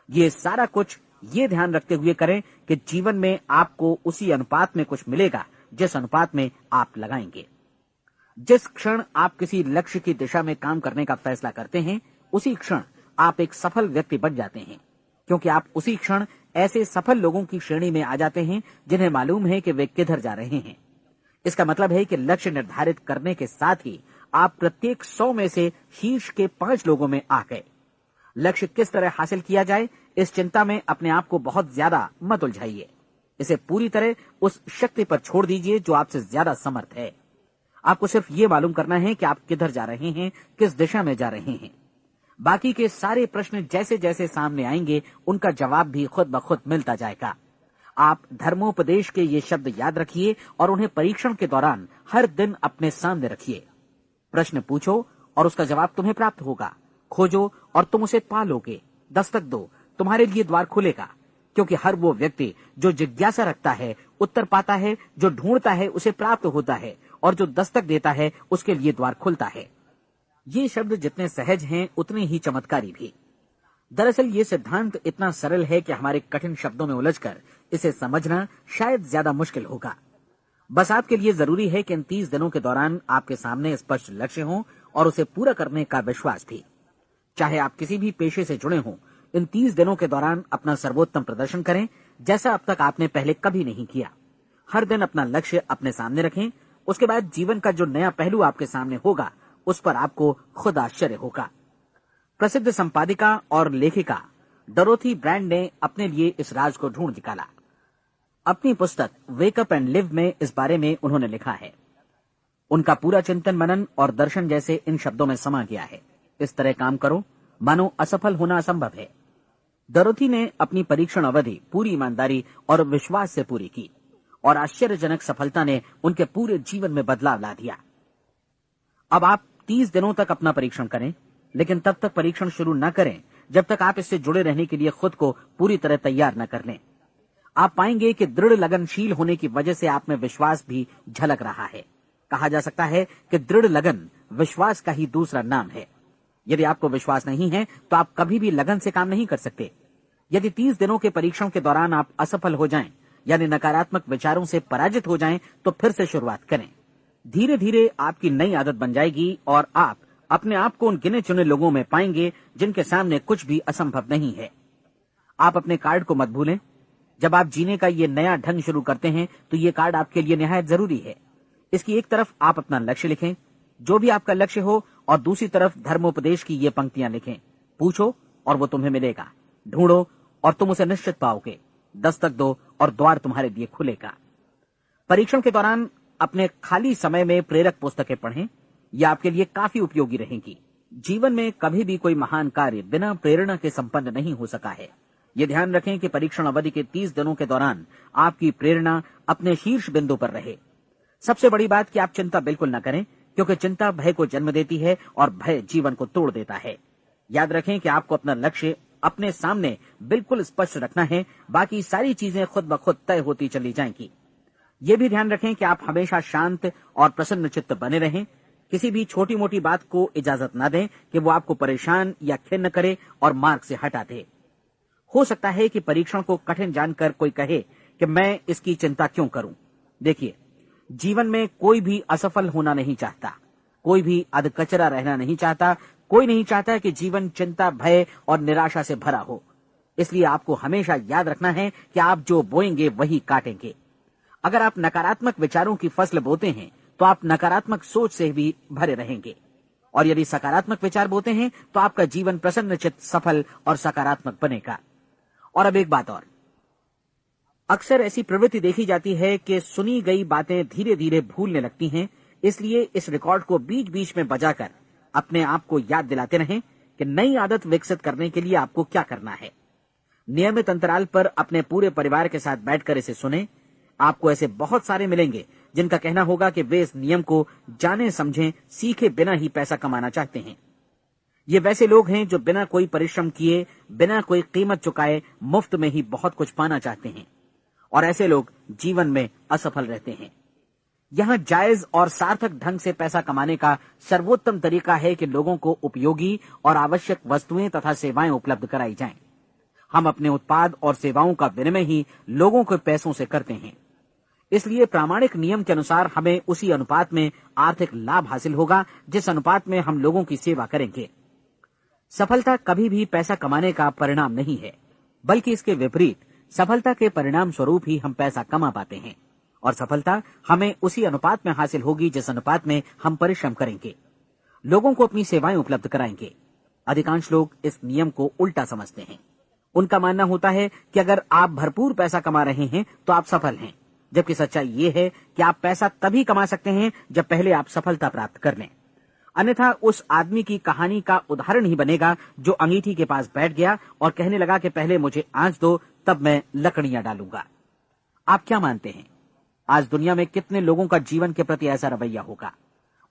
ये सारा कुछ ये ध्यान रखते हुए करें कि जीवन में आपको उसी अनुपात में कुछ मिलेगा जिस अनुपात में आप लगाएंगे। जिस क्षण आप किसी लक्ष्य की दिशा में काम करने का फैसला करते हैं, उसी क्षण आप एक सफल व्यक्ति बन जाते हैं, क्योंकि आप उसी क्षण ऐसे सफल लोगों की श्रेणी में आ जाते हैं जिन्हें मालूम है कि वे किधर जा रहे हैं। इसका मतलब है कि लक्ष्य निर्धारित करने के साथ ही आप प्रत्येक 100 में से शीर्ष के 5 लोगों में आ गए। लक्ष्य किस तरह हासिल किया जाए, इस चिंता में अपने आप को बहुत ज्यादा मत उलझाइए। इसे पूरी तरह उस शक्ति पर छोड़ दीजिए जो आपसे ज्यादा समर्थ है। आपको सिर्फ ये मालूम करना है कि आप किधर जा रहे हैं, किस दिशा में जा रहे हैं। बाकी के सारे प्रश्न जैसे जैसे सामने आएंगे उनका जवाब भी खुद ब खुद मिलता जाएगा। आप धर्मोपदेश के ये शब्द याद रखिए और उन्हें परीक्षण के दौरान हर दिन अपने सामने रखिए। प्रश्न पूछो और उसका जवाब तुम्हें प्राप्त होगा। खोजो और तुम उसे पा लोगे। दस्तक दो, तुम्हारे लिए द्वार खुलेगा, क्योंकि हर वो व्यक्ति जो जिज्ञासा रखता है उत्तर पाता है, जो ढूंढता है उसे प्राप्त होता है, और जो दस्तक देता है उसके लिए द्वार खुलता है। ये शब्द जितने सहज हैं उतने ही चमत्कारी भी। दरअसल ये सिद्धांत इतना सरल है कि हमारे कठिन शब्दों में उलझकर इसे समझना शायद ज्यादा मुश्किल होगा। बस आपके लिए जरूरी है कि इन 30 दिनों के दौरान आपके सामने स्पष्ट लक्ष्य हो और उसे पूरा करने का विश्वास भी। चाहे आप किसी भी पेशे से जुड़े हों, इन 30 दिनों के दौरान अपना सर्वोत्तम प्रदर्शन करें, जैसा अब तक आपने पहले कभी नहीं किया। हर दिन अपना लक्ष्य अपने सामने रखें उसके बाद जीवन का जो नया पहलू आपके सामने होगा उस पर आपको खुद आश्चर्य होगा। प्रसिद्ध संपादिका और लेखिका डोरोथी ब्रैंड ने अपने लिए इस राज को ढूंढ निकाला। अपनी पुस्तक वेक अप एंड लिव में इस बारे में उन्होंने लिखा है। उनका पूरा चिंतन मनन और दर्शन जैसे इन शब्दों में समा गया है, इस तरह काम करो मानो असफल होना असंभव है। डोरोथी ने अपनी परीक्षण अवधि पूरी ईमानदारी और विश्वास से पूरी की और आश्चर्यजनक सफलता ने उनके पूरे जीवन में बदलाव ला दिया। अब आप 30 दिनों तक अपना परीक्षण करें, लेकिन तब तक परीक्षण शुरू न करें जब तक आप इससे जुड़े रहने के लिए खुद को पूरी तरह तैयार न कर लें। आप पाएंगे कि दृढ़ लगनशील होने की वजह से आप में विश्वास भी झलक रहा है। कहा जा सकता है कि दृढ़ लगन विश्वास का ही दूसरा नाम है। यदि आपको विश्वास नहीं है तो आप कभी भी लगन से काम नहीं कर सकते। यदि 30 दिनों के परीक्षण के दौरान आप असफल हो जाएं, यानी नकारात्मक विचारों से पराजित हो जाएं, तो फिर से शुरुआत करें। धीरे धीरे आपकी नई आदत बन जाएगी और आप अपने आप को उन गिने चुने लोगों में पाएंगे जिनके सामने कुछ भी असंभव नहीं है। आप अपने कार्ड को मत भूलें। जब आप जीने का ये नया ढंग शुरू करते हैं तो ये कार्ड आपके लिए निहायत जरूरी है। इसकी एक तरफ आप अपना लक्ष्य लिखें, जो भी आपका लक्ष्य हो, और दूसरी तरफ धर्मोपदेश की ये पंक्तियां लिखें। पूछो और वो तुम्हें मिलेगा, ढूंढो और तुम उसे निश्चित पाओगे, दस्तक दो और द्वार तुम्हारे लिए खुलेगा। परीक्षण के दौरान अपने खाली समय में प्रेरक पुस्तकें पढ़ें, यह आपके लिए काफी उपयोगी रहेंगी। जीवन में कभी भी कोई महान कार्य बिना प्रेरणा के संपन्न नहीं हो सका है। ये ध्यान रखें कि परीक्षण अवधि के 30 दिनों के दौरान आपकी प्रेरणा अपने शीर्ष बिंदु पर रहे। सबसे बड़ी बात कि आप चिंता बिल्कुल न करें, क्योंकि चिंता भय को जन्म देती है और भय जीवन को तोड़ देता है। याद रखें कि आपको अपना लक्ष्य अपने सामने बिल्कुल स्पष्ट रखना है, बाकी सारी चीजें खुद ब खुद तय होती चली जाएंगी। ये भी ध्यान रखें कि आप हमेशा शांत और प्रसन्न चित्त बने रहें। किसी भी छोटी मोटी बात को इजाजत न दें कि वो आपको परेशान या खिन्न करे और मार्ग से हटा दे। हो सकता है कि परीक्षण को कठिन जानकर कोई कहे कि मैं इसकी चिंता क्यों करूं। देखिए, जीवन में कोई भी असफल होना नहीं चाहता, कोई भी अधकचरा रहना नहीं चाहता, कोई नहीं चाहता कि जीवन चिंता, भय और निराशा से भरा हो। इसलिए आपको हमेशा याद रखना है कि आप जो बोएंगे वही काटेंगे। अगर आप नकारात्मक विचारों की फसल बोते हैं तो आप नकारात्मक सोच से भी भरे रहेंगे, और यदि सकारात्मक विचार बोते हैं तो आपका जीवन प्रसन्नचित्त, सफल और सकारात्मक बनेगा। और अब एक बात और, अक्सर ऐसी प्रवृत्ति देखी जाती है कि सुनी गई बातें धीरे धीरे भूलने लगती हैं। इसलिए इस रिकॉर्ड को बीच बीच में बजाकर अपने आप को याद दिलाते रहें कि नई आदत विकसित करने के लिए आपको क्या करना है। नियमित अंतराल पर अपने पूरे परिवार के साथ बैठकर इसे सुने। आपको ऐसे बहुत सारे मिलेंगे जिनका कहना होगा कि वे इस नियम को जाने समझे सीखे बिना ही पैसा कमाना चाहते हैं। ये वैसे लोग हैं जो बिना कोई परिश्रम किए, बिना कोई कीमत चुकाए मुफ्त में ही बहुत कुछ पाना चाहते हैं, और ऐसे लोग जीवन में असफल रहते हैं। यहाँ जायज और सार्थक ढंग से पैसा कमाने का सर्वोत्तम तरीका है कि लोगों को उपयोगी और आवश्यक वस्तुएं तथा सेवाएं उपलब्ध कराई जाएं। हम अपने उत्पाद और सेवाओं का विनिमय ही लोगों के पैसों से करते हैं। इसलिए प्रामाणिक नियम के अनुसार हमें उसी अनुपात में आर्थिक लाभ हासिल होगा जिस अनुपात में हम लोगों की सेवा करेंगे। सफलता कभी भी पैसा कमाने का परिणाम नहीं है, बल्कि इसके विपरीत सफलता के परिणाम स्वरूप ही हम पैसा कमा पाते हैं, और सफलता हमें उसी अनुपात में हासिल होगी जिस अनुपात में हम परिश्रम करेंगे, लोगों को अपनी सेवाएं उपलब्ध कराएंगे। अधिकांश लोग इस नियम को उल्टा समझते हैं। उनका मानना होता है कि अगर आप भरपूर पैसा कमा रहे हैं तो आप सफल हैं, जबकि सच्चाई ये है कि आप पैसा तभी कमा सकते हैं जब पहले आप सफलता प्राप्त कर लें। अन्यथा उस आदमी की कहानी का उदाहरण ही बनेगा जो अंगीठी के पास बैठ गया और कहने लगा कि पहले मुझे आंच दो, तब मैं लकड़ियां डालूंगा। आप क्या मानते हैं, आज दुनिया में कितने लोगों का जीवन के प्रति ऐसा रवैया होगा?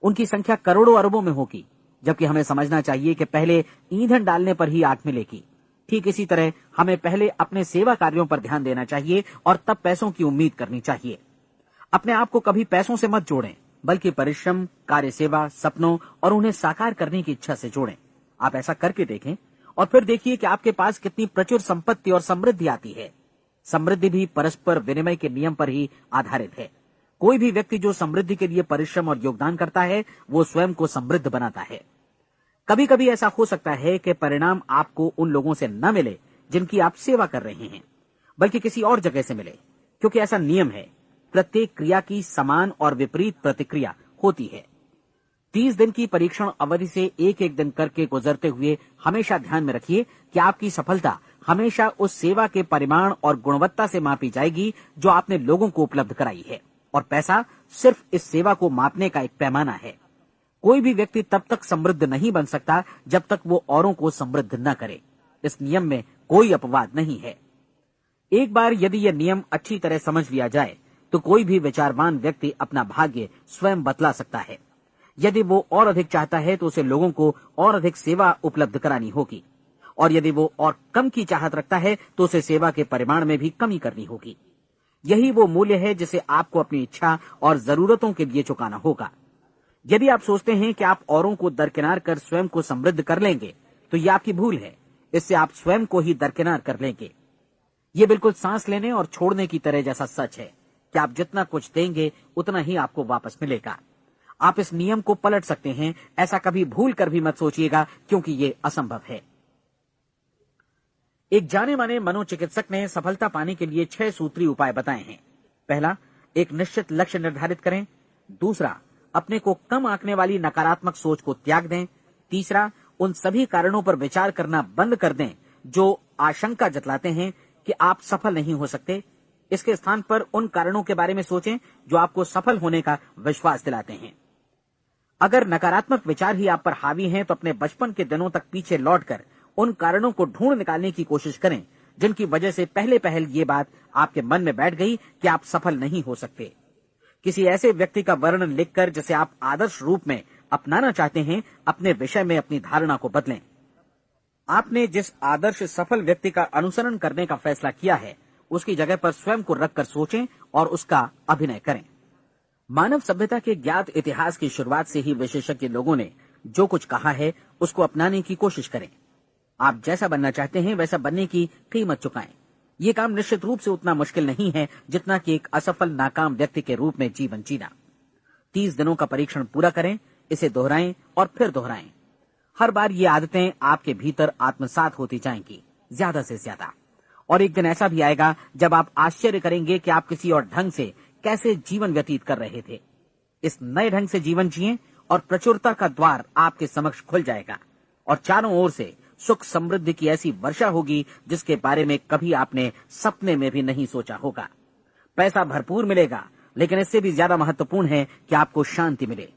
उनकी संख्या करोड़ों अरबों में होगी, जबकि हमें समझना चाहिए कि पहले ईंधन डालने पर ही आग मिलेगी। ठीक इसी तरह हमें पहले अपने सेवा कार्यों पर ध्यान देना चाहिए और तब पैसों की उम्मीद करनी चाहिए। अपने आप को कभी पैसों से मत जोड़ें, बल्कि परिश्रम, कार्य सेवा, सपनों और उन्हें साकार करने की इच्छा से जोड़ें। आप ऐसा करके देखें और फिर देखिए कि आपके पास कितनी प्रचुर संपत्ति और समृद्धि आती है। समृद्धि भी परस्पर विनिमय के नियम पर ही आधारित है। कोई भी व्यक्ति जो समृद्धि के लिए परिश्रम और योगदान करता है, वो स्वयं को समृद्ध बनाता है। कभी कभी ऐसा हो सकता है कि परिणाम आपको उन लोगों से न मिले जिनकी आप सेवा कर रहे हैं, बल्कि किसी और जगह से मिले, क्योंकि ऐसा नियम है। प्रत्येक क्रिया की समान और विपरीत प्रतिक्रिया होती है। 30 दिन की परीक्षण अवधि से एक एक दिन करके गुजरते हुए हमेशा ध्यान में रखिए कि आपकी सफलता हमेशा उस सेवा के परिमाण और गुणवत्ता से मापी जाएगी जो आपने लोगों को उपलब्ध कराई है, और पैसा सिर्फ इस सेवा को मापने का एक पैमाना है। कोई भी व्यक्ति तब तक समृद्ध नहीं बन सकता जब तक वो औरों को समृद्ध न करे। इस नियम में कोई अपवाद नहीं है। एक बार यदि यह नियम अच्छी तरह समझ लिया जाए तो कोई भी विचारवान व्यक्ति अपना भाग्य स्वयं बतला सकता है। यदि वो और अधिक चाहता है तो उसे लोगों को और अधिक सेवा उपलब्ध करानी होगी, और यदि वो और कम की चाहत रखता है तो उसे सेवा के परिमाण में भी कमी करनी होगी। यही वो मूल्य है जिसे आपको अपनी इच्छा और जरूरतों के लिए चुकाना होगा। यदि आप सोचते हैं कि आप औरों को दरकिनार कर स्वयं को समृद्ध कर लेंगे तो यह आपकी भूल है। इससे आप स्वयं को ही दरकिनार कर लेंगे। ये बिल्कुल सांस लेने और छोड़ने की तरह जैसा सच है कि आप जितना कुछ देंगे उतना ही आपको वापस मिलेगा। आप इस नियम को पलट सकते हैं, ऐसा कभी भूल कर भी मत सोचिएगा, क्योंकि ये असंभव है। एक जाने माने मनोचिकित्सक ने सफलता पाने के लिए 6 सूत्री उपाय बताए हैं। पहला, एक निश्चित लक्ष्य निर्धारित करें। दूसरा, अपने को कम आंकने वाली नकारात्मक सोच को त्याग दें। तीसरा, उन सभी कारणों पर विचार करना बंद कर दें जो आशंका जतलाते हैं कि आप सफल नहीं हो सकते। इसके स्थान पर उन कारणों के बारे में सोचें जो आपको सफल होने का विश्वास दिलाते हैं। अगर नकारात्मक विचार ही आप पर हावी हैं तो अपने बचपन के दिनों तक पीछे लौटकर उन कारणों को ढूंढ निकालने की कोशिश करें जिनकी वजह से पहले पहल ये बात आपके मन में बैठ गई कि आप सफल नहीं हो सकते। किसी ऐसे व्यक्ति का वर्णन लिखकर जिसे आप आदर्श रूप में अपनाना चाहते हैं, अपने विषय में अपनी धारणा को बदलें। आपने जिस आदर्श सफल व्यक्ति का अनुसरण करने का फैसला किया है उसकी जगह पर स्वयं को रखकर सोचें और उसका अभिनय करें। मानव सभ्यता के ज्ञात इतिहास की शुरुआत से ही विशेषज्ञ लोगों ने जो कुछ कहा है उसको अपनाने की कोशिश करें। आप जैसा बनना चाहते हैं वैसा बनने की कीमत चुकाएं। ये काम निश्चित रूप से उतना मुश्किल नहीं है जितना कि एक असफल नाकाम व्यक्ति के रूप में जीवन जीना। 30 दिनों का परीक्षण पूरा करें, इसे दोहराएं और फिर दोहराएं। हर बार ये आदतें आपके भीतर आत्मसात होती जाएंगी, ज्यादा से ज्यादा। और एक दिन ऐसा भी आएगा जब आप आश्चर्य करेंगे कि आप किसी और ढंग से कैसे जीवन व्यतीत कर रहे थे। इस नए ढंग से जीवन जिएं और प्रचुरता का द्वार आपके समक्ष खुल जाएगा और चारों ओर से सुख समृद्धि की ऐसी वर्षा होगी जिसके बारे में कभी आपने सपने में भी नहीं सोचा होगा। पैसा भरपूर मिलेगा, लेकिन इससे भी ज्यादा महत्वपूर्ण है कि आपको शांति मिले।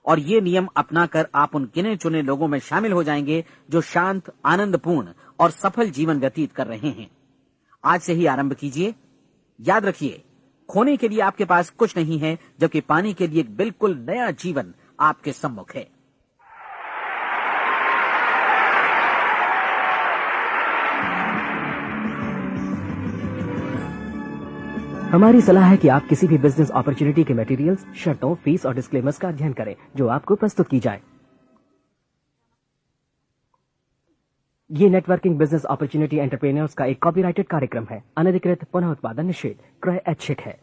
और ये नियम अपनाकर आप उन गिने चुने लोगों में शामिल हो जाएंगे जो शांत, आनंदपूर्ण और सफल जीवन व्यतीत कर रहे हैं। आज से ही आरंभ कीजिए। याद रखिए, खोने के लिए आपके पास कुछ नहीं है, जबकि पाने के लिए एक बिल्कुल नया जीवन आपके सम्मुख है। हमारी सलाह है कि आप किसी भी बिजनेस अपॉर्चुनिटी के मटेरियल्स, शर्तों, फीस और डिस्क्लेमर्स का अध्ययन करें जो आपको प्रस्तुत की जाए। ये नेटवर्किंग बिजनेस अपॉर्चुनिटी एंटरप्रेन्योर्स का एक कॉपीराइटेड कार्यक्रम है। अनधिकृत पुनः उत्पादन निषेध, क्रय ऐच्छिक है।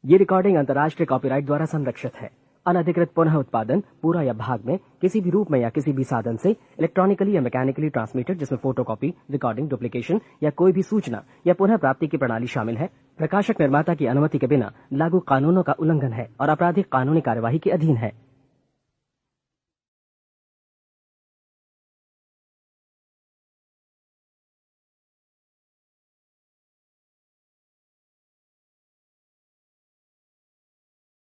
ये रिकॉर्डिंग अंतर्राष्ट्रीय कॉपीराइट द्वारा संरक्षित है। अनधिकृत पुनः उत्पादन पूरा या भाग में किसी भी रूप में या किसी भी साधन से इलेक्ट्रॉनिकली या मैकेनिकली ट्रांसमिटेड जिसमें फोटोकॉपी, रिकॉर्डिंग, डुप्लीकेशन या कोई भी सूचना या पुनः प्राप्ति की प्रणाली शामिल है, प्रकाशक निर्माता की अनुमति के बिना लागू कानूनों का उल्लंघन है और आपराधिक कानूनी कार्यवाही के अधीन है।